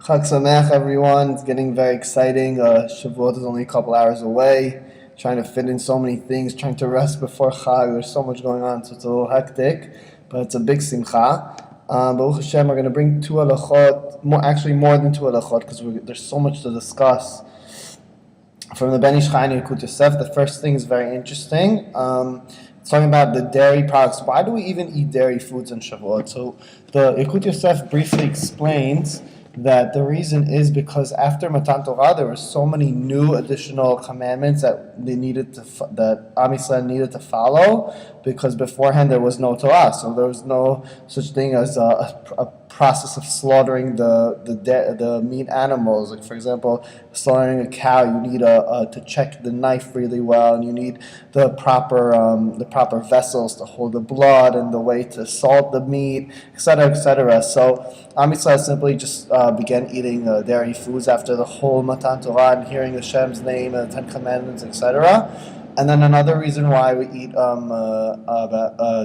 Chag Sameach, everyone. It's getting very exciting. Shavuot is only a couple hours away. Trying to fit in so many things, trying to rest before Chag. There's so much going on, so it's a little hectic, but it's a big simcha. Baruch Hashem, we're going to bring two halachot, more than two halachot, because there's so much to discuss. From the Ben Ish Chai and Yekut Yosef, the first thing is very interesting. It's talking about the dairy products. Why do we even eat dairy foods in Shavuot? So the Yekut Yosef briefly explains that the reason is because after Matan Torah there were so many new additional commandments that Am Yisrael needed to follow, because beforehand there was no Torah, so there was no such thing as a process of slaughtering the meat animals. Like for example, slaughtering a cow, you need to check the knife really well, and you need the proper vessels to hold the blood and the way to salt the meat, etc., etc. So Am Yisrael simply just began eating dairy foods after the whole Matan Torah and hearing Hashem's name and the Ten Commandments, etc. And then another reason why we eat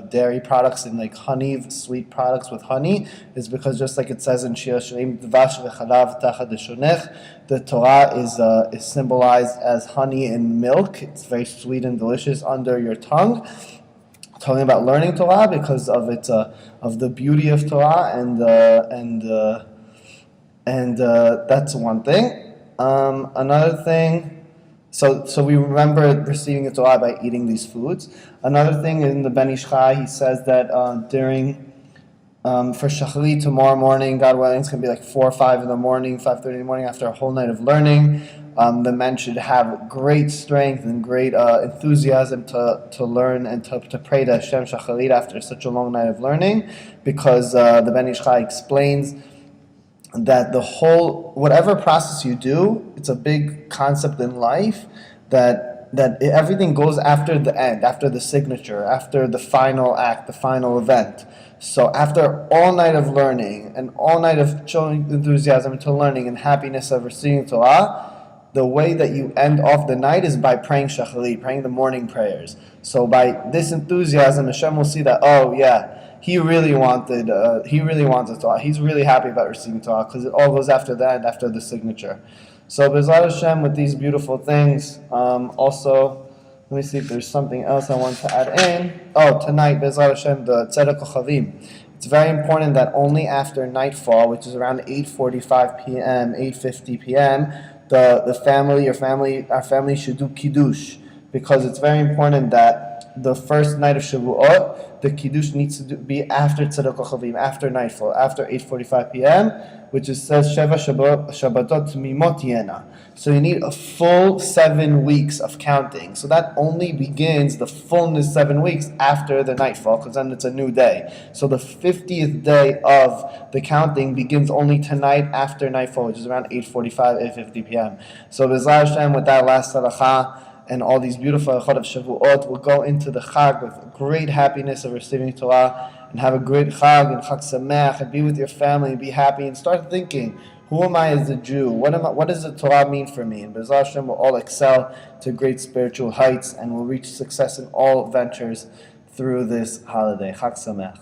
dairy products and like honey, sweet products with honey, is because just like it says in Shir Shirim, Dvash v'chalav tachad leshonech, the Torah is symbolized as honey and milk. It's very sweet and delicious under your tongue. Talking about learning Torah because of its of the beauty of Torah, and that's one thing. Another thing. So we remember receiving the Torah by eating these foods. Another thing in the Ben Ish Chai, he says that for Shachrit tomorrow morning, God willing, it's going to be like 4 or 5 in the morning, 5:30 in the morning, after a whole night of learning. The men should have great strength and great enthusiasm to learn and to pray to Hashem Shacharit after such a long night of learning, because the Ben Ish Chai explains that whatever process you do, it's a big concept in life that everything goes after the end, after the signature, after the final act, the final event. So after all night of learning and all night of showing enthusiasm to learning and happiness of receiving Torah, the way that you end off the night is by praying Shacharit, praying the morning prayers. So by this enthusiasm, Hashem will see that, oh yeah, he really wanted Torah. He's really happy about receiving Torah, because it all goes after that, after the signature. So B'ezrat Hashem, with these beautiful things, also, let me see if there's something else I want to add in. Oh, tonight, B'ezrat Hashem, the Tzedek Kochavim. It's very important that only after nightfall, which is around 8:45 p.m., 8:50 p.m., our family should do Kiddush, because it's very important that the first night of Shavuot, the Kiddush needs to be after Tzedek Kochavim, after nightfall, after 8:45 p.m., which says Sheva Shabbatot Tmimot Yena. So you need a full 7 weeks of counting. So that only begins the fullness 7 weeks after the nightfall, because then it's a new day. So the 50th day of the counting begins only tonight after nightfall, which is around 8:45, 8:50 p.m. So B'ezrat Hashem, with that last halacha and all these beautiful halachot of Shavuot, we'll go into the Chag with great happiness of receiving Torah, and have a great Chag and Chag Sameach, and be with your family and be happy, and start thinking, who am I as a Jew? What does the Torah mean for me? And B'ezrat Hashem, we'll all excel to great spiritual heights, and we'll reach success in all ventures through this holiday. Chag Sameach.